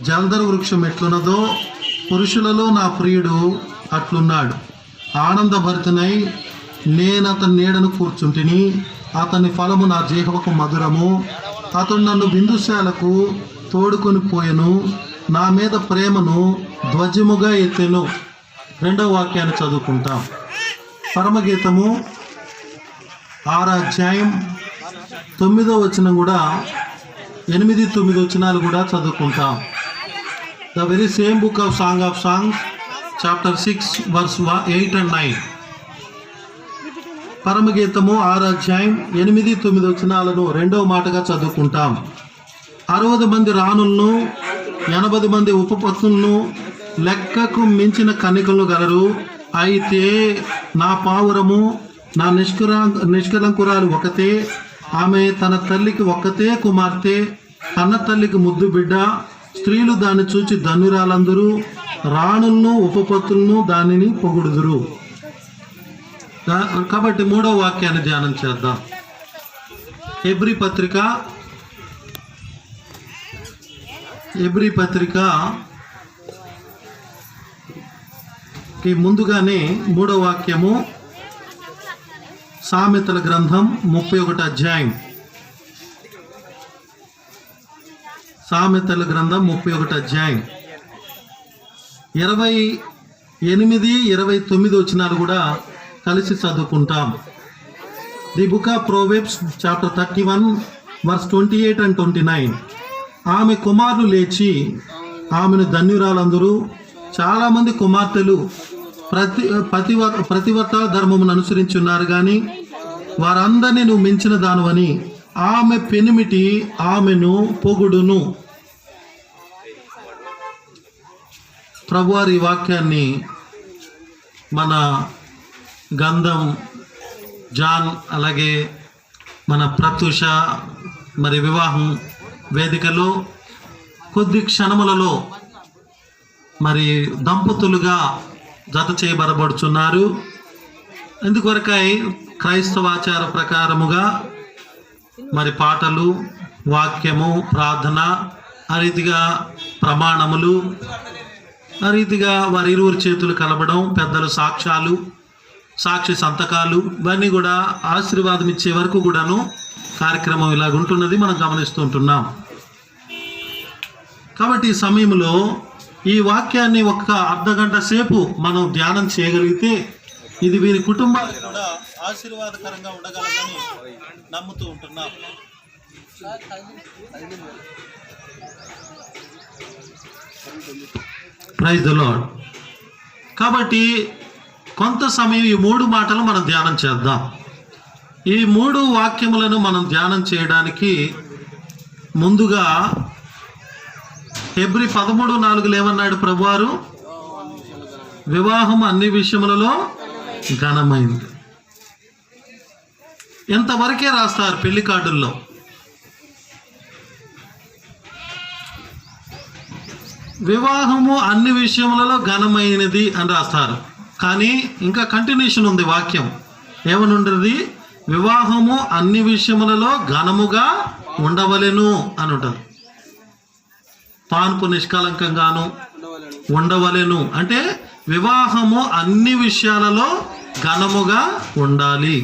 జల్దరు వృక్షం ఎట్లున్నదో పురుషులలో నా ప్రియుడు అట్లున్నాడు. ఆనందభరితనై నేనతని నీడను కూర్చుంటిని. అతని ఫలము నా జీహవకు మధురము. అతడు నన్ను బిందుశాలకు తోడుకొని పోయెను. నా మీద ప్రేమను ధ్వజముగా ఎత్తెను. 2వ వాక్యాన్ని చదువుకుంటాం. పరమగీతము 6వ అధ్యాయం 9వ వచనం కూడా 8, 9 వచనాలు కూడా చదువుకుంటాం. The very same book of song of songs chapter 6 verse 8 and 9. పరమగీతము 6వ అధ్యాయం 8, 9 వచనాలను 2వ మాటగా చదువుకుంటాం. 60 మంది రాణులను 80 మంది ఉపపత్నులను లెక్కకు మించిన కన్యకలు గలరు. అయితే నా పావురము నా నిష్కలంకురాలు ఒకతే. ఆమె తన తల్లికి ఒక్కతే కుమార్తె, కన్న తల్లికి ముద్దు బిడ్డ. స్త్రీలు దాన్ని చూచి ధన్యురాలందరూ, రాణులను ఉపపత్తులను దానిని పొగుడుదురు. కాబట్టి 3వ వాక్యాన్ని ధ్యానం చేద్దాం. హెబ్రీ పత్రికకి ముందుగానే 3వ వాక్యము సామెతల గ్రంథం 31వ అధ్యాయం. సామెతల గ్రంథం 31వ అధ్యాయం 28, 29 వచనాలు కూడా కలిసి చదువుకుంటాం. The book of proverbs chapter 31 verse 28 and 29. ఆమె కుమారులు లేచి ఆమెను ధన్యురాలందరూ. చాలామంది కుమార్తెలు ప్రతివర్త ధర్మమును అనుసరించి ఉన్నారు, కానీ వారందరినీ నువ్వు మించిన దానవని ఆమె పెనిమిటి ఆమెను పొగుడును. ప్రభువారి వాక్యాన్ని మన గంధం జాన్, అలాగే మన ప్రత్యూష మరి వివాహం వేదికలో కొద్ది క్షణములలో మరి దంపతులుగా జత చేయబడబడుచున్నారు. ఎందుకొరకై క్రైస్తవాచార ప్రకారముగా మరి పాటలు, వాక్యము, ప్రార్థన, ఆ రీతిగా ప్రమాణములు, ఆ రీతిగా వారి ఇరువురు చేతులు కలపడం, పెద్దలు సాక్ష్యాలు, సాక్షి సంతకాలు, ఇవన్నీ కూడా ఆశీర్వాదం ఇచ్చే వరకు కూడాను కార్యక్రమం ఇలాగ ఉంటున్నది మనం గమనిస్తూ ఉంటున్నాం. కాబట్టి ఈ సమయంలో ఈ వాక్యాన్ని ఒక్క అర్ధగంట సేపు మనం ధ్యానం చేయగలిగితే ఇది వీరి కుటుంబానికి కూడా ఆశీర్వాదకరంగా ఉండగలదని నమ్ముతూ ఉంటున్నాం. Praise the lord. కాబట్టి కొంత సమయం ఈ 3 మాటలు మనం ధ్యానం చేద్దాం. ఈ 3 వాక్యములను మనం ధ్యానం చేయడానికి ముందుగా హెబ్రీ 13:4 ఏమన్నాడు ప్రభువారు? వివాహం అన్ని విషయములలో ఘనమైంది. ఎంతవరకే రాస్తారు పెళ్లి కార్డుల్లో. వివాహము అన్ని విషయములలో ఘనమైనది అని రాస్తారు, కానీ ఇంకా కంటిన్యూషన్ ఉంది. వాక్యం ఏమని ఉంటుంది? వివాహము అన్ని విషయములలో ఘనముగా ఉండవలెను అని ఉంటుంది. పాన్పు నిష్కలంకంగాను ఉండవలెను అంటే వివాహము అన్ని విషయాలలో ఘనముగా ఉండాలి.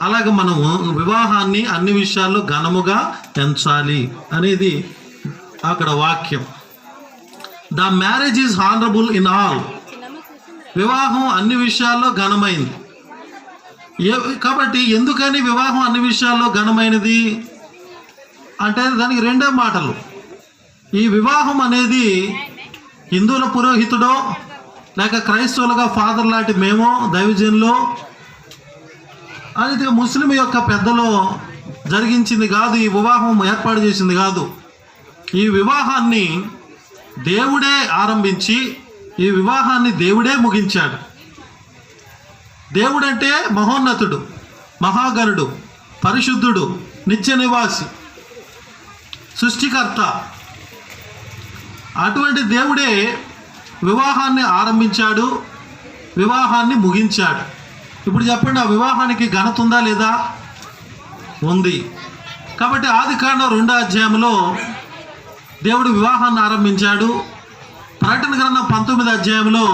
అలాగే మనము వివాహాన్ని అన్ని విషయాల్లో ఘనముగా ఎంచాలి అనేది అక్కడ వాక్యం. The marriage is honourable in all. వివాహం అన్ని విషయాల్లో ఘనమైంది. కాబట్టి ఎందుకని వివాహం అన్ని విషయాల్లో ఘనమైనది అంటే దానికి 2 మాటలు. ఈ వివాహం అనేది హిందువుల పురోహితుడో లేక క్రైస్తవులుగా ఫాదర్ లాంటి మేమో దైవజనులో అనేది ముస్లిం యొక్క పెద్దలో జరిగించింది కాదు. ఈ వివాహం ఏర్పాటు చేసింది కాదు. ఈ వివాహాన్ని దేవుడే ఆరంభించి ఈ వివాహాన్ని దేవుడే ముగించాడు. దేవుడంటే మహోన్నతుడు, మహాగణుడు, పరిశుద్ధుడు, నిత్య నివాసి, సృష్టికర్త. అటువంటి దేవుడే వివాహాన్ని ఆరంభించాడు, వివాహాన్ని ముగించాడు. ఇప్పుడు చెప్పండి, ఆ వివాహానికి ఘనత ఉందా లేదా? ఉంది. కాబట్టి ఆదికాండం 2వ అధ్యాయంలో దేవుడు వివాహాన్ని ఆరంభించాడు. ప్రకటన గ్రంథం 19వ అధ్యాయంలో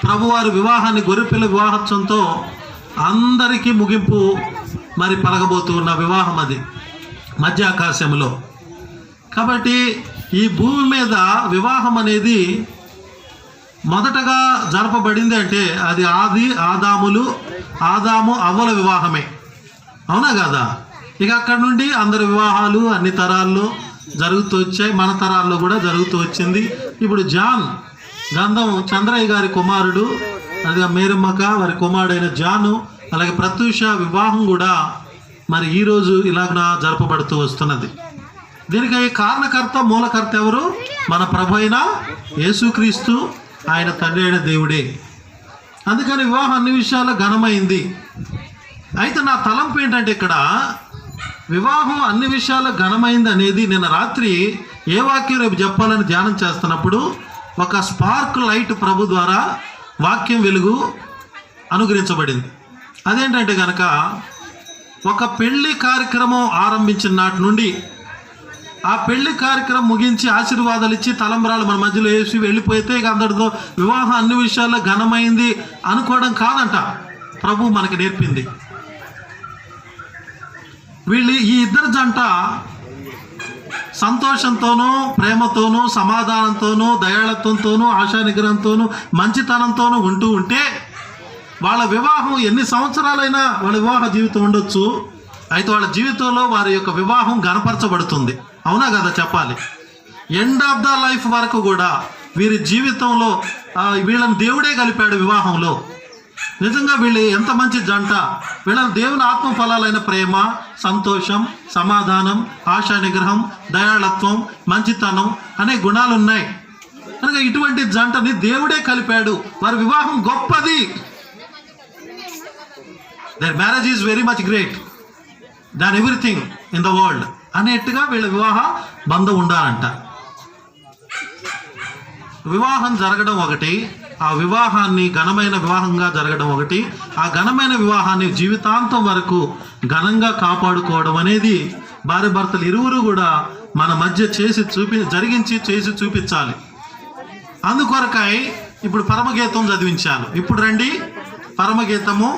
ప్రభువారు వివాహాన్ని గొర్రెపిల్ల వివాహోత్సవంతో అందరికీ ముగింపు మరి పలకబోతూ ఉన్న వివాహం అది మధ్య ఆకాశంలో. కాబట్టి ఈ భూమి మీద వివాహం అనేది మొదటగా జరపబడింది అంటే అది ఆదాము అవ్వల వివాహమే, అవునా కదా? ఇక అక్కడ నుండి అందరి వివాహాలు అన్ని తరాల్లో జరుగుతూ వచ్చాయి, మన తరాల్లో కూడా జరుగుతూ వచ్చింది. ఇప్పుడు జాన్ గంధం చంద్రయ్య గారి కుమారుడు, అది మేరమ్మక వారి కుమారుడైన జాను, అలాగే ప్రత్యూష వివాహం కూడా మరి ఈరోజు ఇలాగ జరపబడుతూ వస్తున్నది. దీనికి కారణకర్త మూలకర్త ఎవరు? మన ప్రభు అయిన యేసుక్రీస్తు, ఆయన తండ్రి అయిన దేవుడే. అందుకని వివాహం అన్ని విషయాల్లో ఘనమైంది. అయితే నా తలంపు ఏంటంటే ఇక్కడ వివాహం అన్ని విషయాల్లో ఘనమైంది అనేది నిన్న రాత్రి ఏ వాక్యం రేపు చెప్పాలని ధ్యానం చేస్తున్నప్పుడు ఒక స్పార్క్ లైట్ ప్రభు ద్వారా వాక్యం వెలుగు అనుగ్రహించబడింది. అదేంటంటే కనుక ఒక పెళ్లి కార్యక్రమం ఆరంభించిన నాటి నుండి ఆ పెళ్లి కార్యక్రమం ముగించి ఆశీర్వాదాలు ఇచ్చి తలంబరాలు మన మధ్యలో వేసి వెళ్ళిపోతే ఇక అందరితో వివాహం అన్ని విషయాల్లో ఘనమైంది అనుకోవడం కాదంట ప్రభు మనకి నేర్పింది. ఈ ఇద్దరు జంట సంతోషంతోనూ, ప్రేమతోనూ, సమాధానంతోనూ, దయాళత్వంతోనూ, ఆశా నిగ్రహంతోనూ, మంచితనంతోనూ ఉంటూ ఉంటే వాళ్ళ వివాహం ఎన్ని సంవత్సరాలైనా వాళ్ళ వివాహ జీవితం ఉండొచ్చు, అయితే వాళ్ళ జీవితంలో వారి యొక్క వివాహం గణపరచబడుతుంది, అవునా కదా? చెప్పాలి. ఎండ్ ఆఫ్ ద లైఫ్ వరకు కూడా వీరి జీవితంలో వీళ్ళని దేవుడే కలిపాడు వివాహంలో. నిజంగా వీళ్ళు ఎంత మంచి జంట. వీళ్ళని దేవుని ఆత్మ ఫలాలైన ప్రేమ, సంతోషం, సమాధానం, ఆశా నిగ్రహం, దయాళత్వం, మంచితనం అనే గుణాలు ఉన్నాయి కనుక ఇటువంటి జంటని దేవుడే కలిపాడు. వారి వివాహం గొప్పది. Their marriage is very much great than everything in the world అనేట్టుగా వీళ్ళ వివాహ బంధం ఉండాలంట. వివాహం జరగడం ఒకటి, ఆ వివాహాన్ని ఘనమైన వివాహంగా జరగడం ఒకటి, ఆ ఘనమైన వివాహాన్ని జీవితాంతం వరకు ఘనంగా కాపాడుకోవడం అనేది భార్య భర్తలు ఇరువురు కూడా మన మధ్య చేసి చూపించాలి. అందుకొరకై ఇప్పుడు పరమగీతం చదివించాను. ఇప్పుడు రండి, పరమగీతము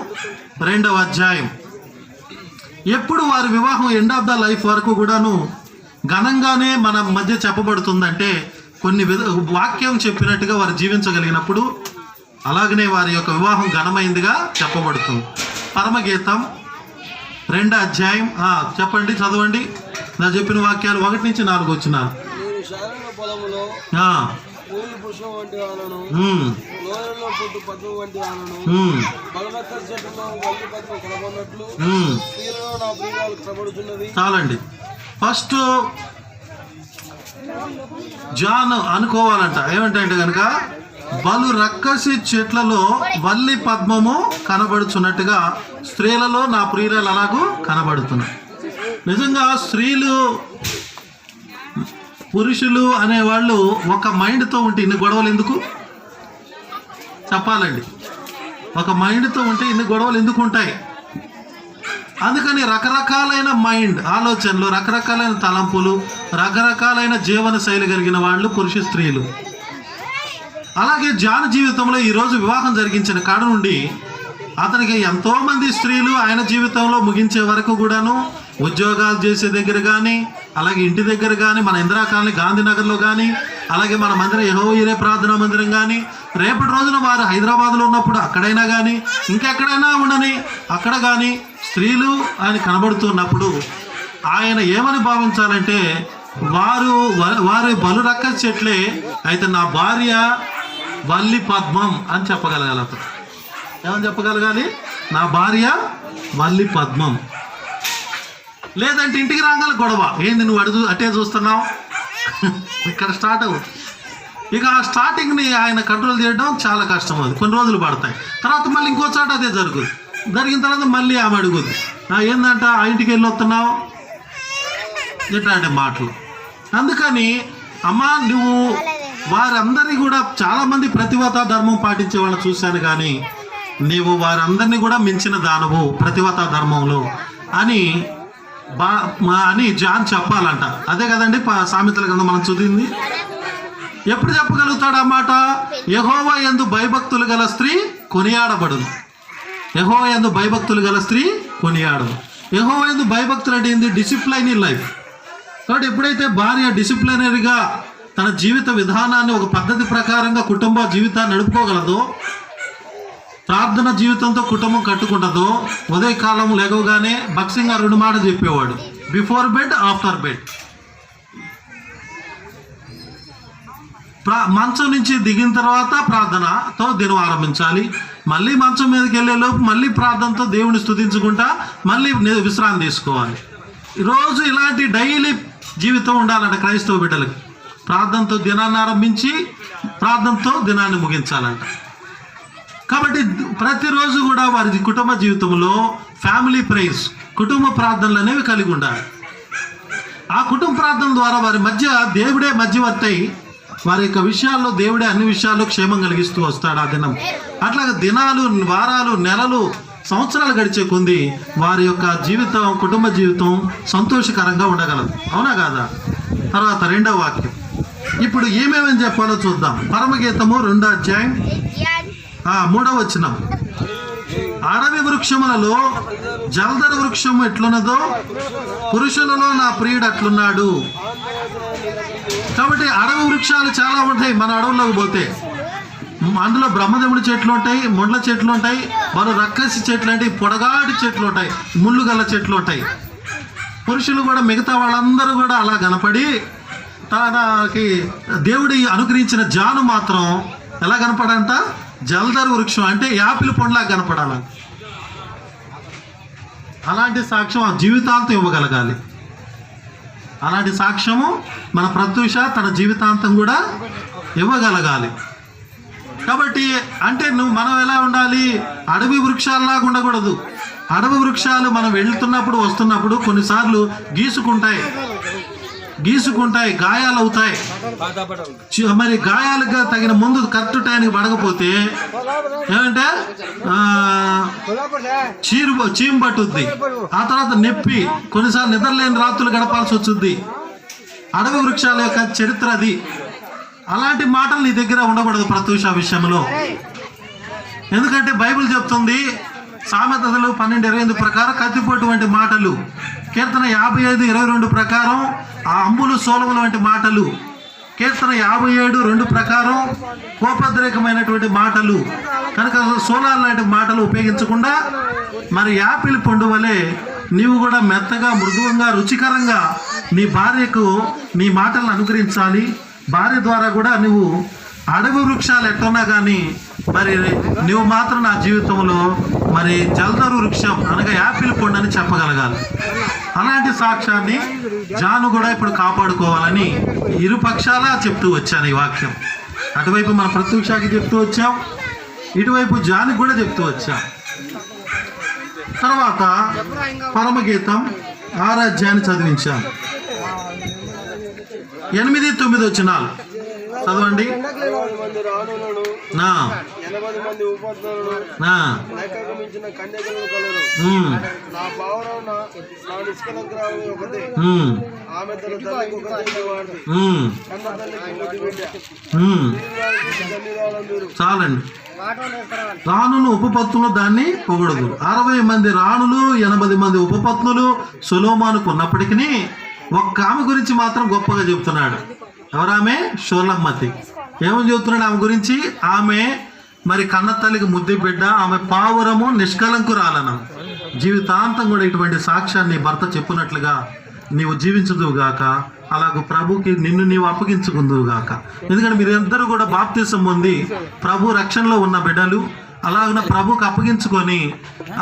2వ అధ్యాయం. ఎప్పుడు వారి వివాహం ఎండ్ ఆఫ్ ద లైఫ్ వరకు కూడాను ఘనంగానే మన మధ్య చెప్పబడుతుందంటే కొన్ని వాక్యం చెప్పినట్టుగా వారు జీవించగలిగినప్పుడు అలాగనే వారి యొక్క వివాహం ఘనమైందిగా చెప్పబడుతుంది. పరమగీతం 2వ అధ్యాయం. చెప్పండి, చదవండి. నా చెప్పిన వాక్యాలు 1 నుంచి 4 వచ్చినారు. చాలండి. ఫస్ట్ జాన్ అనుకోవాలంట ఏమంటే కనుక బలు రక్కసి చెట్లలో వల్లి పద్మము కనబడుచున్నట్టుగా స్త్రీలలో నా ప్రియురాలు అలాగూ కనబడుతున్నాయి. నిజంగా స్త్రీలు పురుషులు అనేవాళ్ళు ఒక మైండ్తో ఉంటే ఇన్ని గొడవలు ఎందుకు? చెప్పాలండి. ఒక మైండ్తో ఉంటే ఇన్ని గొడవలు ఎందుకు ఉంటాయి? అందుకని రకరకాలైన మైండ్ ఆలోచనలు, రకరకాలైన తలంపులు, రకరకాలైన జీవన శైలి కలిగిన వాళ్ళు పురుష స్త్రీలు. అలాగే జాన్ జీవితంలో ఈరోజు వివాహం జరిగించిన కాడ నుండి అతనికి ఎంతోమంది స్త్రీలు ఆయన జీవితంలో ముగించే వరకు కూడాను ఉద్యోగాలు చేసే దగ్గర కానీ, అలాగే ఇంటి దగ్గర కానీ, మన ఇందిరా కాలనీ గాంధీనగర్లో కానీ, అలాగే మన మందిరం యెహోవా ప్రార్థనా మందిరం కానీ, రేపటి రోజున వారు హైదరాబాద్లో ఉన్నప్పుడు అక్కడైనా కానీ, ఇంకెక్కడైనా ఉండని అక్కడ కానీ స్త్రీలు ఆయన కనబడుతున్నప్పుడు ఆయన ఏమని భావించాలంటే వారి బలు రక్క చెట్లే, అయితే నా భార్య వల్లి పద్మం అని చెప్పగలగాలి. అతను ఏమని చెప్పగలగాలి? నా భార్య వల్లి పద్మం. లేదంటే ఇంటికి రాగాలి గొడవ. ఏంది నువ్వు అటే చూస్తున్నావు? ఇక్కడ స్టార్ట్ అవుతుంది. ఇక ఆ స్టార్టింగ్ని ఆయన కంట్రోల్ చేయడం చాలా కష్టం. అది కొన్ని రోజులు పడతాయి. తర్వాత మళ్ళీ ఇంకో చోట అదే జరిగిన తర్వాత మళ్ళీ ఆమె అడుగుద్ది, ఏందంట ఆ ఇంటికి వెళ్ళి వస్తున్నావు ఇట్లాంటి మాటలు. అందుకని అమ్మా నువ్వు వారందరినీ కూడా చాలామంది ప్రతివతా ధర్మం పాటించే వాళ్ళని చూశాను, కానీ నీవు వారందరినీ కూడా మించిన దానవు ప్రతివతా ధర్మంలో అని అని జాన్ చెప్పాలంట. అదే కదండి సామెతల గ్రంథం మనం చదివింది. ఎప్పుడు చెప్పగలుగుతాడు ఆ మాట? యెహోవా యందు భయభక్తులు గల స్త్రీ కొనియాడబడును. యెహోవా యందు భయభక్తులు గల స్త్రీ కొనియాడదు. యెహోవా యందు భయభక్తులు అంటే ఏంది? Discipline in life. కాబట్టి ఎప్పుడైతే భార్య డిసిప్లినరీగా తన జీవిత విధానాన్ని ఒక పద్ధతి ప్రకారంగా కుటుంబ జీవితాన్ని నడుపుకోగలదో, ప్రార్థన జీవితంతో కుటుంబం కట్టుకుంటుందో, ఉదయకాలం లేవగానే భక్సింగ్ 2 మాటలు చెప్పేవాడు, బిఫోర్ బెడ్, ఆఫ్టర్ బెడ్. మంచం నుంచి దిగిన తర్వాత ప్రార్థనతో దినం ఆరంభించాలి. మళ్ళీ మంచం మీదకి వెళ్ళేలోపు మళ్ళీ ప్రార్థనతో దేవుని స్తుతించుకుంటా మళ్ళీ విశ్రాంతి తీసుకోవాలి. ఈరోజు ఇలాంటి డైలీ జీవితం ఉండాలంట క్రైస్తవ బిడ్డలకి. ప్రార్థనతో దినాన్ని ఆరంభించి ప్రార్థనతో దినాన్ని ముగించాలంట. కాబట్టి ప్రతిరోజు కూడా వారి కుటుంబ జీవితంలో ఫ్యామిలీ ప్రేయర్స్, కుటుంబ ప్రార్థనలు అనేవి కలిగి ఉండాలి. ఆ కుటుంబ ప్రార్థన ద్వారా వారి మధ్య దేవుడే మధ్యవర్తి, వారి యొక్క విషయాల్లో దేవుడే అన్ని విషయాల్లో క్షేమం కలిగిస్తూ వస్తాడు ఆ దినం. అట్లాగే దినాలు, వారాలు, నెలలు, సంవత్సరాలు గడిచే కొంది వారి యొక్క జీవితం, కుటుంబ జీవితం సంతోషకరంగా ఉండగలదు. అవునా కాదా? తర్వాత 2వ వాక్యం. ఇప్పుడు ఏమేమని చెప్పాలో చూద్దాం. పరమగీతము 2వ అధ్యాయం 3వ వచనం. అడవి వృక్షములలో జల్దర వృక్షం ఎట్లున్నదో పురుషులలో నా ప్రియుడు అట్లున్నాడు. కాబట్టి అడవి వృక్షాలు చాలా ఉంటాయి. మన అడవుల్లోకి పోతే అందులో బ్రహ్మదేవుడి చెట్లు ఉంటాయి, ముండ్ల చెట్లు ఉంటాయి, మరో రక్కసి చెట్లు అంటే పొడగాటి చెట్లు ఉంటాయి, ముళ్ళు గల చెట్లు ఉంటాయి. పురుషులు కూడా మిగతా వాళ్ళందరూ కూడా అలా కనపడి తనకి దేవుడి అనుగ్రహించిన జాను మాత్రం ఎలా కనపడంట? జల్దరు వృక్షం అంటే యాపిల్ పండ్లా కనపడాలి. అలాంటి సాక్ష్యం ఆ జీవితాంతం ఇవ్వగలగాలి. అలాంటి సాక్ష్యము మన ప్రత్యూష తన జీవితాంతం కూడా ఇవ్వగలగాలి. కాబట్టి అంటే మనం ఎలా ఉండాలి? అడవి వృక్షాల్లాగా ఉండకూడదు. అడవి వృక్షాలు మనం వెళ్తున్నప్పుడు వస్తున్నప్పుడు కొన్నిసార్లు గీసుకుంటాయి, గాయాలు అవుతాయి. మరి గాయాలుగా తగిన ముందు కరెక్ట్ టైంకి పడకపోతే ఏమంటే చీము పట్టుద్ది. ఆ తర్వాత నొప్పి, కొన్నిసార్లు నిద్రలేని రాత్రులు గడపాల్సి వచ్చుద్ది. అడవి వృక్షాల యొక్క చరిత్ర అది. అలాంటి మాటలు నీ దగ్గర ఉండకూడదు ప్రత్యూష విషయంలో. ఎందుకంటే బైబిల్ చెప్తుంది సామెతలు 12:28 ప్రకారం కత్తిపోటు వంటి మాటలు, కీర్తన 55:22 ప్రకారం ఆ అంబులు సోలములు వంటి మాటలు, కీర్తన 57:2 ప్రకారం కోపద్రేకమైనటువంటి మాటలు. కనుక సోలాలు లాంటి మాటలు ఉపయోగించకుండా మరి యాపిల్ పండు వలె నీవు కూడా మెత్తగా, మృదువుగా, రుచికరంగా నీ భార్యకు నీ మాటలను అనుగ్రహించాలి. భార్య ద్వారా కూడా నువ్వు అడవి వృక్షాలు ఎట్టున్నా కానీ మరి నువ్వు మాత్రం నా జీవితంలో మరి జల్దరు వృక్షం అనగా యాపిల్ పండు అని చెప్పగలగాలి. అలాంటి సాక్ష్యాన్ని జాను కూడా ఇప్పుడు కాపాడుకోవాలని ఇరుపక్షాలా చెప్తూ వచ్చాను ఈ వాక్యం. అటువైపు మన ప్రత్యూషాకి చెప్తూ వచ్చాం, ఇటువైపు జానికి కూడా చెప్తూ వచ్చాం. తర్వాత పరమగీతం 6వ అధ్యాయాన్ని చదివించాం. 8-9 వచనాలు చదవండి. చాలండి. రాణులు ఉపపత్నులు దాన్ని పొగడదు. 60 మంది రాణులు, 80 మంది ఉపపత్నులు సొలొమోనుకు ఉన్నప్పటికీ ఒక్క ఆమె గురించి మాత్రం గొప్పగా చెప్తున్నాడు. ఎవరామె? షోలమ్మతి. ఏమని చెబుతున్నాడు ఆమె గురించి? ఆమె మరి కన్న తల్లికి ముద్దు బిడ్డ, ఆమె పావురము, నిష్కలంకురాలను. జీవితాంతం కూడా ఇటువంటి సాక్ష్యాన్ని భర్త చెప్పినట్లుగా నీవు జీవించదువుగాక, అలాగూ ప్రభుకి నిన్ను నీవు అప్పగించుకుందువుగాక. ఎందుకంటే మీరందరూ కూడా బాప్తిసం పొంది ప్రభు రక్షణలో ఉన్న బిడ్డలు, అలాగన ప్రభుకి అప్పగించుకొని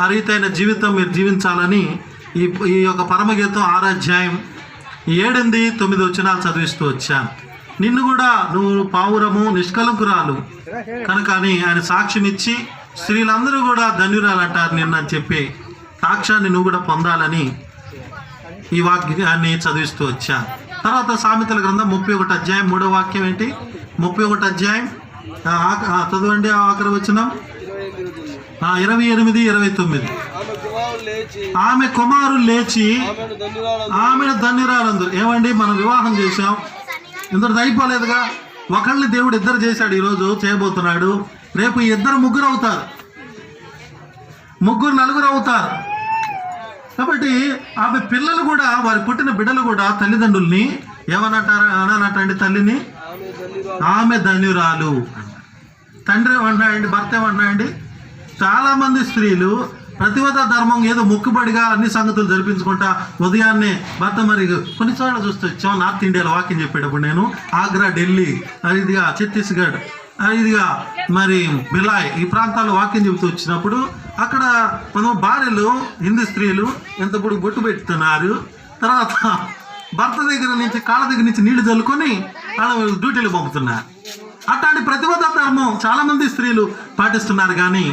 ఆ రీతైన జీవితం మీరు జీవించాలని ఈ యొక్క పరమగీతం 6వ అధ్యాయం 7-9 వచనాలు చదివిస్తూ వచ్చాను. నిన్ను కూడా నువ్వు పావురము, నిష్కలంకురాలు కనుక అని ఆయన సాక్ష్యం ఇచ్చి స్త్రీలందరూ కూడా ధన్యురాలంటారు నిన్ను అని చెప్పి సాక్ష్యాన్ని నువ్వు కూడా పొందాలని ఈ వాక్యాన్ని చదివిస్తూ వచ్చాను. తర్వాత సామెతల గ్రంథం 31వ అధ్యాయం 3వ వాక్యం ఏంటి? 31వ అధ్యాయం చదవండి. ఆఖరి వచనం 28-29. ఆమె కుమారులు లేచి ఆమెను ధన్యురాలందరూ. ఏమండి, మనం వివాహం చేశాం, ఇందరు అయిపోలేదుగా. ఒకళ్ళని దేవుడు ఇద్దరు చేశాడు, ఈరోజు చేయబోతున్నాడు. రేపు ఇద్దరు ముగ్గురు అవుతారు, ముగ్గురు నలుగురు అవుతారు. కాబట్టి ఆమె పిల్లలు కూడా, వారి పుట్టిన బిడ్డలు కూడా తల్లిదండ్రుల్ని అనాలండి, తల్లిని ఆమె ధన్యురాలు. తండ్రి ఏమన్నాయండి, భర్త ఏమన్నాయండి. చాలామంది స్త్రీలు ప్రతివత ధర్మం ఏదో మొక్కుబడిగా అన్ని సంగతులు జరిపించుకుంటా ఉదయాన్నే భర్త, మరి కొన్ని చోట్ల చూస్తూ వచ్చాం, నార్త్ ఇండియాలో వాక్యం చెప్పేటప్పుడు నేను ఆగ్రా, ఢిల్లీ, ఇదిగా ఛత్తీస్గఢ్, ఇదిగా మరి బిలాయ్, ఈ ప్రాంతాల్లో వాక్యం చెబుతూ వచ్చినప్పుడు అక్కడ కొంత భార్యలు, హిందూ స్త్రీలు ఎంత బొట్టు పెడుతున్నారు. తర్వాత భర్త దగ్గర నుంచి కాళ్ళ దగ్గర నుంచి నీళ్లు చల్లుకొని వాళ్ళ డ్యూటీలు పంపుతున్నారు. అట్లాంటి ప్రతిబద్ధ ధర్మం చాలామంది స్త్రీలు పాటిస్తున్నారు. కానీ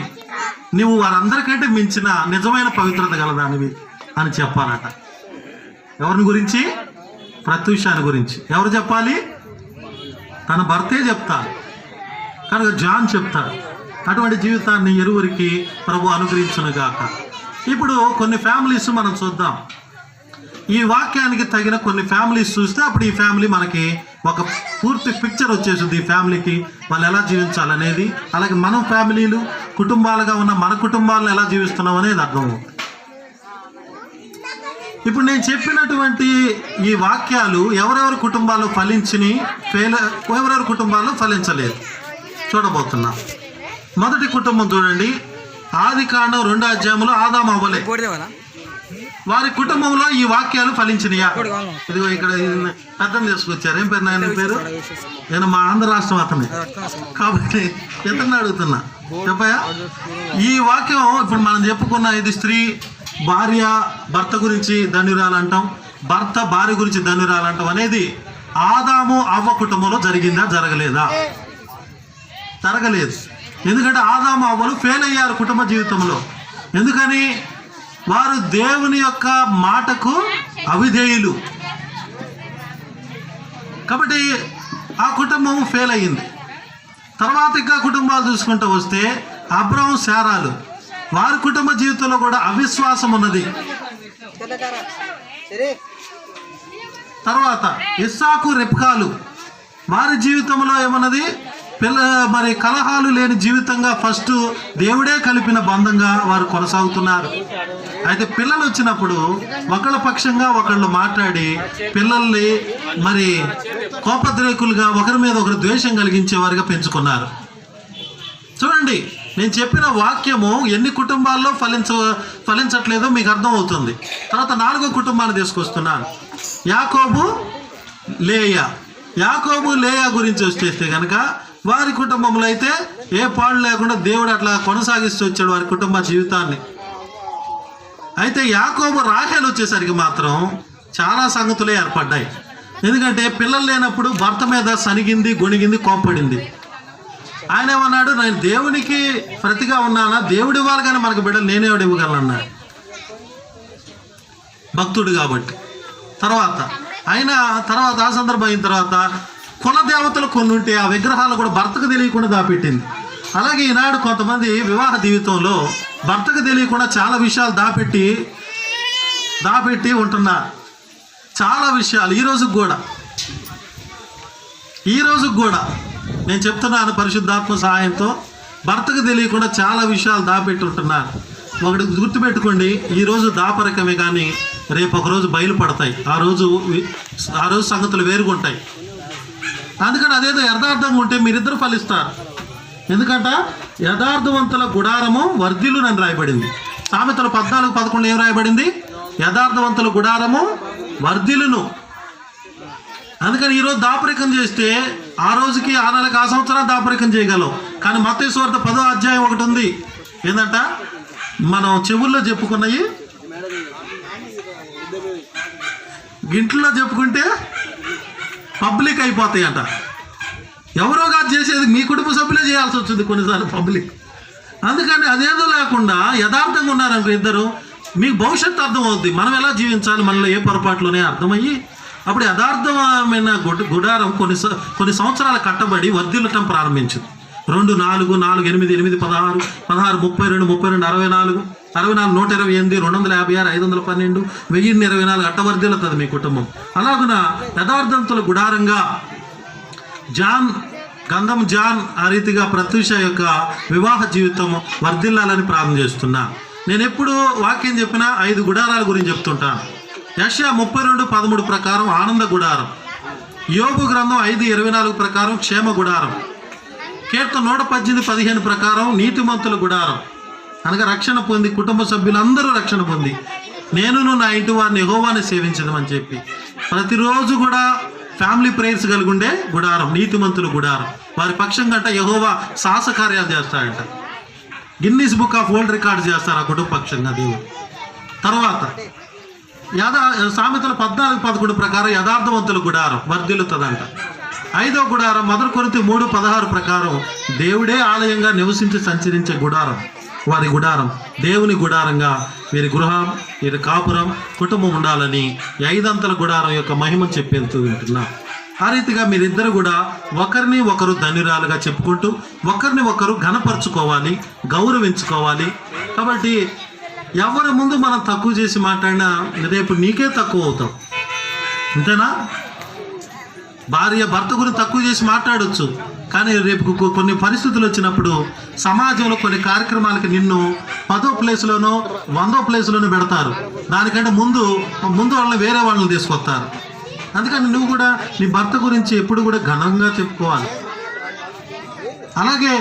నువ్వు వారందరికంటే మించిన నిజమైన పవిత్రత గలదానివి అని చెప్పాలట. ఎవరిని గురించి? ప్రత్యూషాన్ని గురించి. ఎవరు చెప్పాలి? తన భర్తే చెప్తారు కనుక జాన్ చెప్తాడు. అటువంటి జీవితాన్ని ఇరువురికి ప్రభు అనుగ్రహించునుగాక. ఇప్పుడు కొన్ని ఫ్యామిలీస్ మనం చూద్దాం. ఈ వాక్యానికి తగిన కొన్ని ఫ్యామిలీస్ చూస్తే అప్పుడు ఈ ఫ్యామిలీ మనకి ఒక పూర్తి పిక్చర్ వచ్చేసింది. ఈ ఫ్యామిలీకి వాళ్ళు ఎలా జీవించాలనేది, అలాగే మనం ఫ్యామిలీలు కుటుంబాలుగా ఉన్న మన కుటుంబాలను ఎలా జీవిస్తున్నాం అనేది అర్థమవుతుంది. ఇప్పుడు నేను చెప్పినటువంటి ఈ వాక్యాలు ఎవరెవరి కుటుంబాల్లో ఫలించిని, ఎవరెవరి కుటుంబాల్లో ఫలించలేదు చూడబోతున్నాం. మొదటి కుటుంబం చూడండి, ఆదికాండం 2వ అధ్యాయంలో ఆదాము అవ్వలే, వారి కుటుంబంలో ఈ వాక్యాలు ఫలించినయా? ఇదిగో ఇక్కడ అర్థం చేసుకొచ్చారు. ఏం పేరు నాయన పేరు? నేను మా ఆంధ్ర రాష్ట్రం అతనే కాబట్టి ఇతన్ని అడుగుతున్నా, చెప్పయా ఈ వాక్యం. ఇప్పుడు మనం చెప్పుకున్న ఇది స్త్రీ భార్య భర్త గురించి ధన్యురాలు అంటాం, భర్త భార్య గురించి ధన్యురాలు అంటాం అనేది ఆదాము అవ్వ కుటుంబంలో జరిగిందా? జరగలేదా? జరగలేదు. ఎందుకంటే ఆదాము అవ్వలు ఫెయిల్ అయ్యారు కుటుంబ జీవితంలో. ఎందుకని? వారు దేవుని యొక్క మాటకు అవిధేయులు. కాబట్టి ఆ కుటుంబం ఫెయిల్ అయ్యింది. తర్వాత ఇంకా కుటుంబాలు చూసుకుంటూ వస్తే అబ్రహాము, శారాలు, వారి కుటుంబ జీవితంలో కూడా అవిశ్వాసం ఉన్నది. తర్వాత ఇస్సాకు, రెబ్కాలు, వారి జీవితంలో ఏమన్నది? మరి కలహాలు లేని జీవితంగా ఫస్ట్ దేవుడే కలిపిన బంధంగా వారు కొనసాగుతున్నారు. అయితే పిల్లలు వచ్చినప్పుడు ఒకళ్ళ పక్షంగా ఒకళ్ళు మాట్లాడి పిల్లల్ని మరి కోపద్రేకులుగా ఒకరి మీద ఒకరు ద్వేషం కలిగించే వారిగా పెంచుకున్నారు. చూడండి, నేను చెప్పిన వాక్యము ఎన్ని కుటుంబాల్లో ఫలించట్లేదో మీకు అర్థమవుతుంది. తర్వాత 4వ కుటుంబాన్ని తీసుకొస్తున్నాను, యాకోబు, లేయా. యాకోబు, లేయా గురించి వచ్చేస్తే కనుక వారి కుటుంబంలో అయితే ఏ పాడు లేకుండా దేవుడు అట్లా కొనసాగిస్తూ వచ్చాడు వారి కుటుంబ జీవితాన్ని. అయితే యాకోబు, రాహేలు వచ్చేసరికి మాత్రం చాలా సంగతులే ఏర్పడ్డాయి. ఎందుకంటే పిల్లలు లేనప్పుడు భర్త మీద సనిగింది, గొణిగింది, కోప్పడింది. ఆయన ఏమన్నాడు? నేను దేవునికి ప్రతిగా ఉన్నానా? దేవుడు ఇవ్వాలి కానీ మనకు బిడ్డలు నేనే ఇవ్వగలను, భక్తుడు కాబట్టి. తర్వాత ఆ సందర్భం అయిన తర్వాత కుల దేవతలు కొన్ని ఉంటే ఆ విగ్రహాలు కూడా భర్తకు తెలియకుండా దాపెట్టింది. అలాగే ఈనాడు కొంతమంది వివాహ జీవితంలో భర్తకు తెలియకుండా చాలా విషయాలు దాపెట్టి ఉంటున్నారు. చాలా విషయాలు ఈ రోజుకు కూడా నేను చెప్తున్నాను, పరిశుద్ధాత్మ సహాయంతో భర్తకు తెలియకుండా చాలా విషయాలు దాపెట్టి ఉంటున్నారు. ఒకటి గుర్తుపెట్టుకోండి, ఈరోజు దాపరికమే కానీ రేపు ఒకరోజు బయలుపడతాయి. ఆ రోజు సంగతులు వేరుగుంటాయి. అందుకని అదేదో యథార్థంగా ఉంటే మీరిద్దరు ఫలిస్తారు. ఎందుకంటే యథార్థవంతుల గుడారము వర్ధిల్లు అని రాయబడింది. సామెతలు 14:11 ఏం రాయబడింది? యథార్థవంతుల గుడారము వర్ధిల్లును. అందుకని ఈరోజు దాపరికం చేస్తే ఆ రోజుకి, ఆ నెలకు, ఆ సంవత్సరం దాపరికం చేయగలవు. కానీ మత్తయి సువార్త 10వ అధ్యాయం ఒకటి ఉంది. ఏంటంట? మనం చెవుల్లో చెప్పుకున్నవి ఇంట్లో చెప్పుకుంటే పబ్లిక్ అయిపోతాయి అంట. ఎవరో కాదు చేసేది, మీ కుటుంబ సభ్యులే చేయాల్సి వచ్చింది కొన్నిసార్లు పబ్లిక్. అందుకని అదేదో లేకుండా యథార్థంగా ఉన్నారనుకో ఇద్దరు, మీకు భవిష్యత్తు అర్థమవుద్ది. మనం ఎలా జీవించాలి, మనలో ఏ పొరపాట్లోనే అర్థమయ్యి అప్పుడు యథార్థమైన గుడారం కొన్ని సంవత్సరాలు కట్టబడి వర్ధిల్లటం ప్రారంభించింది. 2, 4, 4, 8, 8, 16, 16, 32, 62, 64 64, 128, 256, 512, 1024 అట్టవర్ధిల్లుతుంది మీ కుటుంబం. అలాగున యథార్థవంతుల గుడారంగా గంధం జాన్ ఆ రీతిగా ప్రత్యూష యొక్క వివాహ జీవితం వర్ధిల్లాలని ప్రార్థన చేస్తున్నా. నేను ఎప్పుడు వాక్యం చెప్పినా 5 గుడారాల గురించి చెప్తుంటాను. యెషయా 32:13 ప్రకారం ఆనంద గుడారం, యోబు గ్రంథం 5:24 ప్రకారం క్షేమ గుడారం, కీర్తన 118:15 ప్రకారం నీతిమంతుల గుడారం, అనగా రక్షణ పొంది కుటుంబ సభ్యులందరూ రక్షణ పొంది నేనును నా ఇంటి వారిని యెహోవాని సేవించదమని చెప్పి ప్రతిరోజు కూడా ఫ్యామిలీ ప్రేయర్స్ కలిగి ఉండే గుడారం నీతిమంతుల గుడారం. వారి పక్షం కంటే యెహోవా సాహస కార్యాలు చేస్తాడంట. Guinness book of world records చేస్తారు ఆ కుటుంబ పక్షంగా దేవుడు. తర్వాత సామెతల 14:11 ప్రకారం యథార్థవంతుల గుడారం వర్ధిల్లుతుందంట. 5వ గుడారం 1 కొరింథీ 3:16 ప్రకారం దేవుడే ఆలయంగా నివసించి సంచరించే గుడారం వారి గుడారం. దేవుని గుడారంగా వీరి గృహం, వీరి కాపురం, కుటుంబం ఉండాలని 5 అంతల గుడారం యొక్క మహిమను చెప్పేందుకు వింటున్నా. ఆ రీతిగా మీరిద్దరు కూడా ఒకరిని ఒకరు ధన్యురాలుగా చెప్పుకుంటూ ఒకరిని ఒకరు ఘనపరుచుకోవాలి, గౌరవించుకోవాలి. కాబట్టి ఎవరి ముందు మనం తక్కువ చేసి మాట్లాడినా రేపు నీకే తక్కువ అవుతాం. అంతేనా? భార్య భర్త గురించి తక్కువ చేసి మాట్లాడవచ్చు, కానీ రేపు కొన్ని పరిస్థితులు వచ్చినప్పుడు సమాజంలో కొన్ని కార్యక్రమాలకి నిన్ను 10వ ప్లేస్లోనో 100వ ప్లేస్లోనో పెడతారు. దానికంటే ముందు వాళ్ళని వేరే వాళ్ళని తీసుకొస్తారు. అందుకని నువ్వు కూడా నీ భర్త గురించి ఎప్పుడు కూడా ఘనంగా చెప్పుకోవాలి. అలాగే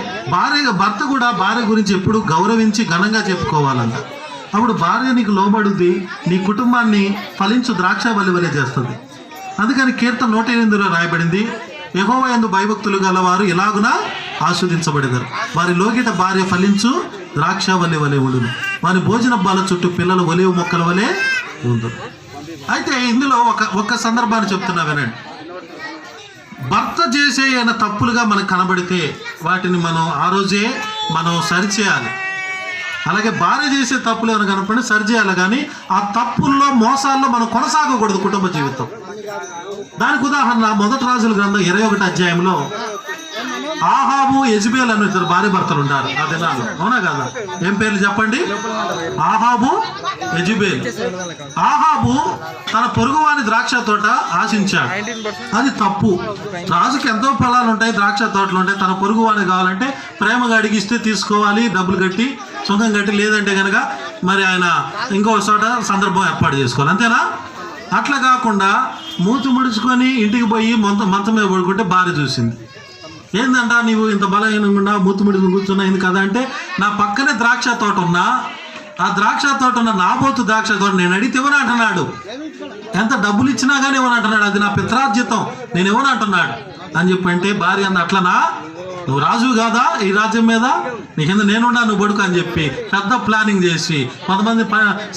భర్త కూడా భార్య గురించి ఎప్పుడు గౌరవించి ఘనంగా చెప్పుకోవాలంట. అప్పుడు భార్య నీకు లోబడుద్ది, నీ కుటుంబాన్ని ఫలించు ద్రాక్షావల్లి వలె చేస్తుంది. అందుకని కీర్తన 108లో రాయబడింది, యెహోవా యందు భయభక్తులు గలవారు ఇలాగున ఆస్వాదించబడేదారు. వారి లోగిట భార్య ఫలించు ద్రాక్షావల్లి వలె ఉండును, వారి భోజన బాల చుట్టూ పిల్లలు ఒలివ మొక్కల వలె ఉందురు. అయితే ఇందులో ఒక సందర్భాన్ని చెప్తున్నా వినండి. భర్త చేసే ఏమైనా తప్పులుగా మనకు కనబడితే వాటిని మనం ఆ రోజే సరిచేయాలి. అలాగే భార్య చేసే తప్పులు ఏమైనా కనపడి సరిచేయాలి. కానీ ఆ తప్పుల్లో మోసాల్లో మనం కొనసాగకూడదు కుటుంబ జీవితం. దానికి ఉదాహరణ 1 రాజుల గ్రంథం 21వ అధ్యాయంలో ఆహాబు, యెజబెల్ అని 2 భార్య భర్తలు ఉంటారు ఆ దినాల్లో. అవునా కదా? ఏం పేర్లు చెప్పండి? ఆహాబు, యెజబెల్. ఆహాబు తన పొరుగువాని ద్రాక్ష తోట ఆశించాడు. అది తప్పు. రాజుకి ఎంతో పొలాలు ఉంటాయి, ద్రాక్ష తోటలు ఉంటాయి. తన పొరుగువాని కావాలంటే ప్రేమగా అడిగిస్తే తీసుకోవాలి, డబ్బులు కట్టి సుఖం కట్టి. లేదంటే కనుక మరి ఆయన ఇంకో చోట సందర్భం ఏర్పాటు చేసుకోవాలి. అంతేనా? అట్లా కాకుండా మూతి ముడుచుకొని ఇంటికి పోయి మంచం మీద పడుకుంటే భార్య చూసింది. ఏందంట నీవు ఇంత బలహీనంగా మూతి ముడుచుకుని కూర్చున్నా ఎందుకు కదా అంటే, నా పక్కనే ద్రాక్ష తోట ఉన్నా, ఆ ద్రాక్ష తోట ఉన్న నాబోతు ద్రాక్ష తోట నేను అడిగితే ఇవ్వను అంటున్నాడు. ఎంత డబ్బులు ఇచ్చినా కానీ ఇవ్వను అంటున్నాడు. అది నా పిత్రార్జితం, నేను ఇవ్వను అంటున్నాడు అని చెప్పి అంటే భార్య అంది, అట్లనా? నువ్వు రాజు కాదా ఈ రాజ్యం మీద? నీ కింద నేనున్నా, నువ్వు బడుకు అని చెప్పి పెద్ద ప్లానింగ్ చేసి 10 మంది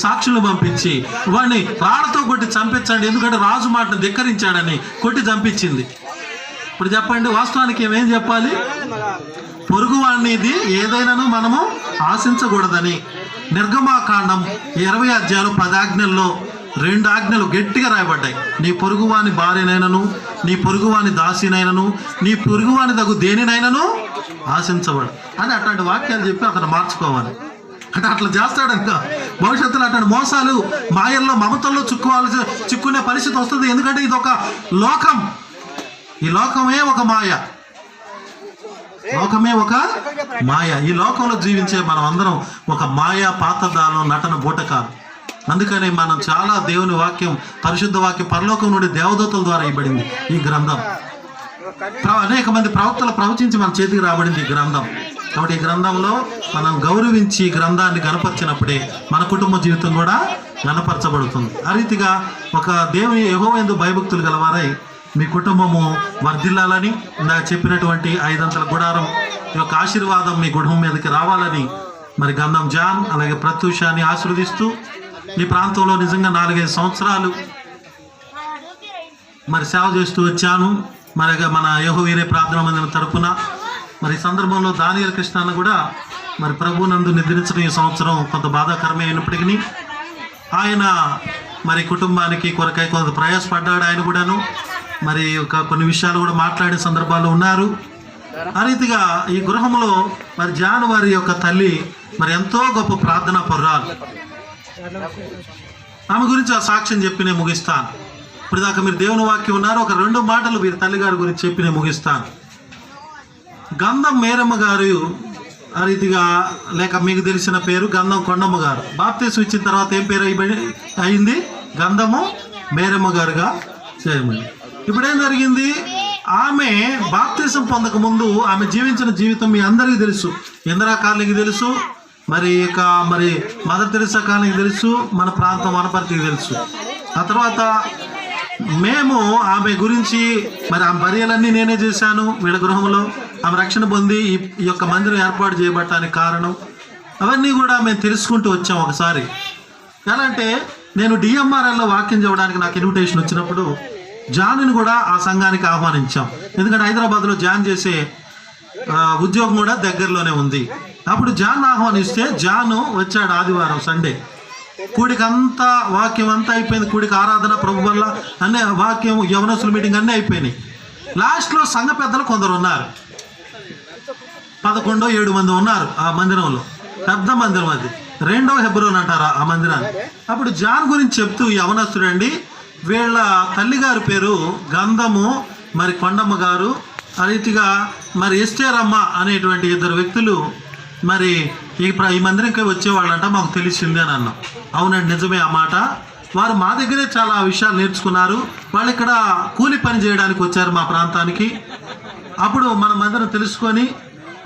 సాక్షులను పంపించి వాడిని రాళ్లతో కొట్టి చంపించండి, ఎందుకంటే రాజు మాటను ధిక్కరించాడని కొట్టి చంపించింది. ఇప్పుడు చెప్పండి, వాస్తవానికి ఏమేం చెప్పాలి? పొరుగువాడినిది ఏదైనాను మనము ఆశించకూడదని. నిర్గమాకాండం 20 అధ్యాయం 10 ఆజ్ఞల్లో 2 ఆజ్ఞలు గట్టిగా రాయబడ్డాయి. నీ పొరుగువాని భార్యనైనను, నీ పొరుగువాని దాసినైనను, నీ పొరుగువాని తగు దేనినైనను ఆశించబడు అని అట్లాంటి వాక్యాలు చెప్పి అతను మార్చుకోవాలి. అంటే అట్లా చేస్తాడంట భవిష్యత్తులో అట్లాంటి మోసాలు, మాయల్లో, మమతల్లో చిక్కునే పరిస్థితి వస్తుంది. ఎందుకంటే ఇది ఒక లోకం. ఈ లోకమే ఒక మాయ. ఈ లోకంలో జీవించే మనం అందరం ఒక మాయా పాతదానం, నటన బూటకాలు. అందుకని మనం చాలా దేవుని వాక్యం, పరిశుద్ధ వాక్యం పరలోకం నుండి దేవదూతల ద్వారా ఇవ్వబడింది ఈ గ్రంథం. అనేక మంది ప్రవక్తలు ప్రవచించి మన చేతికి రాబడింది ఈ గ్రంథం. కాబట్టి ఈ గ్రంథంలో మనం గౌరవించి గ్రంథాన్ని గణపరిచినప్పుడే మన కుటుంబ జీవితం కూడా గణపరచబడుతుంది. ఆ రీతిగా ఒక దేవుని యెహోవా యందు భయభక్తులు గలవారై మీ కుటుంబము వర్ధిల్లాలని, ఇందాక చెప్పినటువంటి 5 అంతల గుడారం యొక్క ఆశీర్వాదం మీ కుటుంబం మీదకి రావాలని మరి గంధం జాన్ అలాగే ప్రత్యూషాన్ని ఆశీర్వదిస్తూ, ఈ ప్రాంతంలో నిజంగా 4-5 సంవత్సరాలు మరి సేవ చేస్తూ వచ్చాను. మరి మన యెహోవా ప్రార్థన మందిరం తరపున మరి ఈ సందర్భంలో దానియేలు కృష్ణ కూడా మరి ప్రభునందు నిద్రించడం ఈ సంవత్సరం కొంత బాధాకరమే అయినప్పటికీ ఆయన మరి కుటుంబానికి కొరకై కొంత ప్రయాసపడ్డాడు. ఆయన కూడాను మరి కొన్ని విషయాలు కూడా మాట్లాడే సందర్భాలు ఉన్నారు. ఆ రీతిగా ఈ గృహంలో మరి జాన్ వారి యొక్క తల్లి మరి ఎంతో గొప్ప ప్రార్థనా పరురాలు. ఆమె గురించి ఆ సాక్ష్యం చెప్పి నేను ముగిస్తాను. ఇప్పుడు దాకా మీరు దేవుని వాక్యం ఉన్నారు, ఒక 2 మాటలు వీరి తల్లిగారి గురించి చెప్పి నేను ముగిస్తాను. గంధం మేరమ్మ గారు ఆ రీతిగా, లేక మీకు తెలిసిన పేరు గంధం కొండమ్మ గారు. బాప్తీసం ఇచ్చిన తర్వాత ఏం పేరు అయింది? గంధము మేరమ్మ గారుగా చేయమని. ఇప్పుడేం జరిగింది? ఆమె బాప్తీసం పొందక ముందు ఆమె జీవించిన జీవితం మీ అందరికీ తెలుసు. ఇందిరా కాలనీకి తెలుసు, మరి మదర్ తెరెసా కాలనీకి తెలుసు, మన ప్రాంతం వనపర్తికి తెలుసు. ఆ తర్వాత మేము ఆమె గురించి మరి ఆమె బర్యలన్నీ నేనే చేశాను వీళ్ళ గృహంలో. ఆమె రక్షణ పొంది ఈ యొక్క మందిరం ఏర్పాటు చేయబడటానికి కారణం అవన్నీ కూడా మేము తెలుసుకుంటూ వచ్చాం. ఒకసారి ఎలా అంటే, నేను డిఎంఆర్ఎల్లో వాక్యం చెప్పడానికి నాకు ఇన్విటేషన్ వచ్చినప్పుడు జాన్ని కూడా ఆ సంఘానికి ఆహ్వానించాం. ఎందుకంటే హైదరాబాద్లో జాన్ చేసే ఉద్యోగం కూడా దగ్గరలోనే ఉంది. అప్పుడు జాన్ ఆహ్వానిస్తే జాను వచ్చాడు ఆదివారం సండే. కూడికి అంతా వాక్యం అంతా అయిపోయింది, కూడికి ఆరాధన ప్రభు వల్ల అన్నీ వాక్యం యవనస్తుల మీటింగ్ అన్నీ అయిపోయినాయి. లాస్ట్లో సంఘ పెద్దలు కొందరు ఉన్నారు, 11-7 మంది ఉన్నారు ఆ మందిరంలో. పెద్ద మందిరం అది, 2వ హెబ్రోన్ అంటారు ఆ మందిరాన్ని. అప్పుడు జాన్ గురించి చెప్తూ యవనస్తుడండి, వీళ్ళ తల్లిగారి పేరు గంధము మరి కొండమ్మ గారు, ఆ రీతిగా మరి ఎస్టేరమ్మ అనేటువంటి 2 వ్యక్తులు మరి ఈ మందిరంకి వచ్చేవాళ్ళంట, మాకు తెలిసింది అని అన్నాం. అవునండి, నిజమే ఆ మాట. వారు మా దగ్గరే చాలా విషయాలు నేర్చుకున్నారు. వాళ్ళు ఇక్కడ కూలి పని చేయడానికి వచ్చారు మా ప్రాంతానికి. అప్పుడు మన మందిరం తెలుసుకొని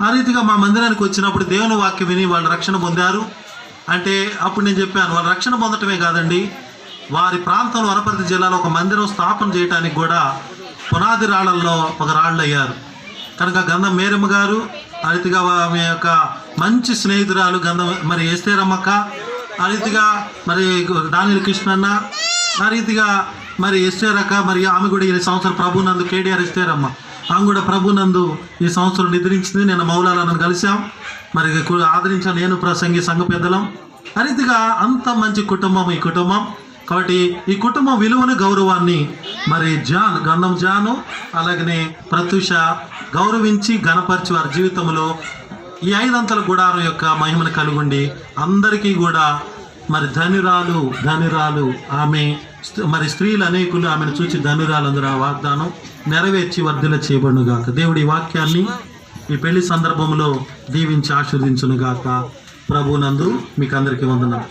ఆ రీతిగా మా మందిరానికి వచ్చినప్పుడు దేవుని వాక్యం విని వాళ్ళు రక్షణ పొందారు. అంటే అప్పుడు నేను చెప్పాను, వాళ్ళు రక్షణ పొందటమే కాదండి, వారి ప్రాంతంలో వనపర్తి జిల్లాలో ఒక మందిరం స్థాపన చేయడానికి కూడా పునాది రాళ్లలో ఒక రాళ్ళు అయ్యారు. కనుక గంధం మేరమ్మ గారు, ఆ రీతిగా ఆమె యొక్క మంచి స్నేహితురాలు గంధం మరి ఎస్తేరమ్మక్క, ఆ రీతిగా మరి దానిల కృష్ణన్న, ఆ రీతిగా మరి ఎస్టేరక్క, మరి ఆమె కూడా ఈ సంవత్సరం ప్రభునందు కేడిఆర్ ఎస్తేరమ్మ, ఆమె కూడా ప్రభునందు ఈ సంవత్సరం నిద్రించింది. నేను మౌలాలను కలిసాం, మరి ఆదరించాను నేను ప్రసంగి సంఘ పెద్దలం. ఆ రీతిగా అంత మంచి కుటుంబం ఈ కుటుంబం. కాబట్టి ఈ కుటుంబం విలువను గౌరవాన్ని మరి గంధం జాను అలాగనే ప్రత్యూష గౌరవించి గణపరిచి వారి జీవితంలో ఈ 5 అంతల గుడారం యొక్క మహిమను కలుగుండి అందరికీ కూడా మరి ధనురాలు ఆమె, మరి స్త్రీలు అనేకులు ఆమెను చూసి ధనురాలందరూ ఆ వాగ్దానం నెరవేర్చి వర్ధిల్ల చేయబడునుగాక. దేవుడి వాక్యాన్ని ఈ పెళ్లి సందర్భంలో దీవించి ఆశీర్వదించునుగాక. ప్రభునందు మీకు అందరికీ వందనాలు.